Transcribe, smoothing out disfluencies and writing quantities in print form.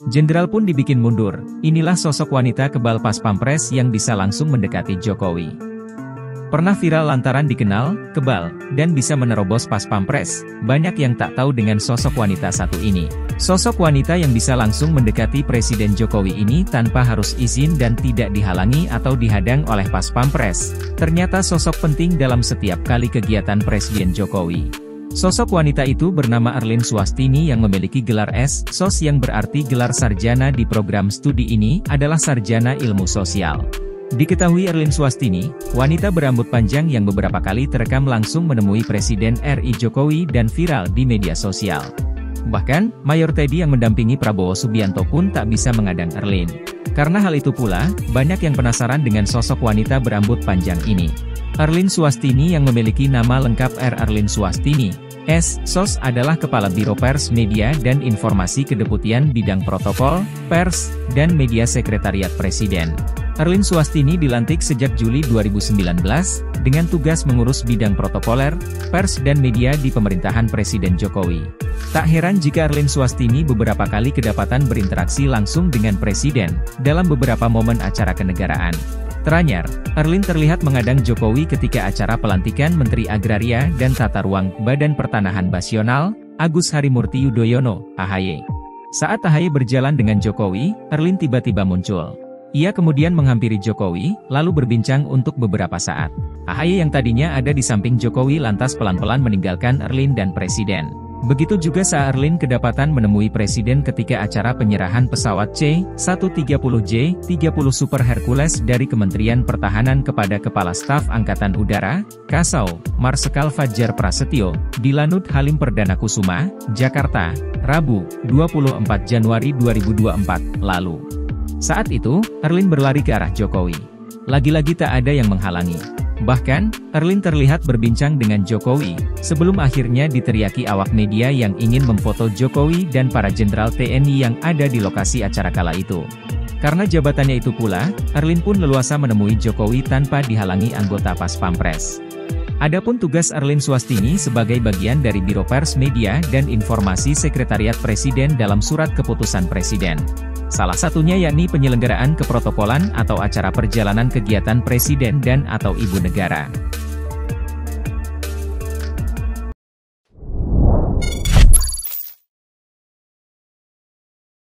Jenderal pun dibikin mundur. Inilah sosok wanita kebal pas pampres yang bisa langsung mendekati Jokowi. Pernah viral lantaran dikenal, kebal, dan bisa menerobos pas pampres. Banyak yang tak tahu dengan sosok wanita satu ini. Sosok wanita yang bisa langsung mendekati Presiden Jokowi ini tanpa harus izin dan tidak dihalangi atau dihadang oleh pas pampres. Ternyata sosok penting dalam setiap kali kegiatan Presiden Jokowi. Sosok wanita itu bernama Erlin Swastini yang memiliki gelar S.Sos yang berarti gelar sarjana di program studi ini adalah sarjana ilmu sosial. Diketahui Erlin Swastini, wanita berambut panjang yang beberapa kali terekam langsung menemui Presiden RI Jokowi dan viral di media sosial. Bahkan, Mayor Teddy yang mendampingi Prabowo Subianto pun tak bisa mengadang Erlin. Karena hal itu pula, banyak yang penasaran dengan sosok wanita berambut panjang ini. Erlin Swastini yang memiliki nama lengkap Erlin Swastini, S.Sos adalah Kepala Biro Pers Media dan Informasi Kedeputian Bidang Protokol, Pers, dan Media Sekretariat Presiden. Erlin Swastini dilantik sejak Juli 2019, dengan tugas mengurus bidang protokoler, pers dan media di pemerintahan Presiden Jokowi. Tak heran jika Erlin Swastini beberapa kali kedapatan berinteraksi langsung dengan Presiden, dalam beberapa momen acara kenegaraan. Teranyar, Erlin terlihat mengadang Jokowi ketika acara pelantikan Menteri Agraria dan Tata Ruang Badan Pertanahan Nasional, Agus Harimurti Yudhoyono, AHY. Saat AHY berjalan dengan Jokowi, Erlin tiba-tiba muncul. Ia kemudian menghampiri Jokowi, lalu berbincang untuk beberapa saat. AHY yang tadinya ada di samping Jokowi lantas pelan-pelan meninggalkan Erlin dan Presiden. Begitu juga saat Erlin kedapatan menemui Presiden ketika acara penyerahan pesawat C-130J-30 Super Hercules dari Kementerian Pertahanan kepada Kepala Staf Angkatan Udara, Kasau, Marsikal Fajar Prasetyo, di Lanut Halim Perdana Kusuma, Jakarta, Rabu, 24 Januari 2024, lalu. Saat itu, Erlin berlari ke arah Jokowi. Lagi-lagi tak ada yang menghalangi. Bahkan, Erlin terlihat berbincang dengan Jokowi, sebelum akhirnya diteriaki awak media yang ingin memfoto Jokowi dan para jenderal TNI yang ada di lokasi acara kala itu. Karena jabatannya itu pula, Erlin pun leluasa menemui Jokowi tanpa dihalangi anggota Pas Pampres. Adapun tugas Erlin Swastini sebagai bagian dari Biro Pers Media dan Informasi Sekretariat Presiden dalam surat keputusan Presiden. Salah satunya yakni penyelenggaraan keprotokolan atau acara perjalanan kegiatan Presiden dan atau Ibu Negara.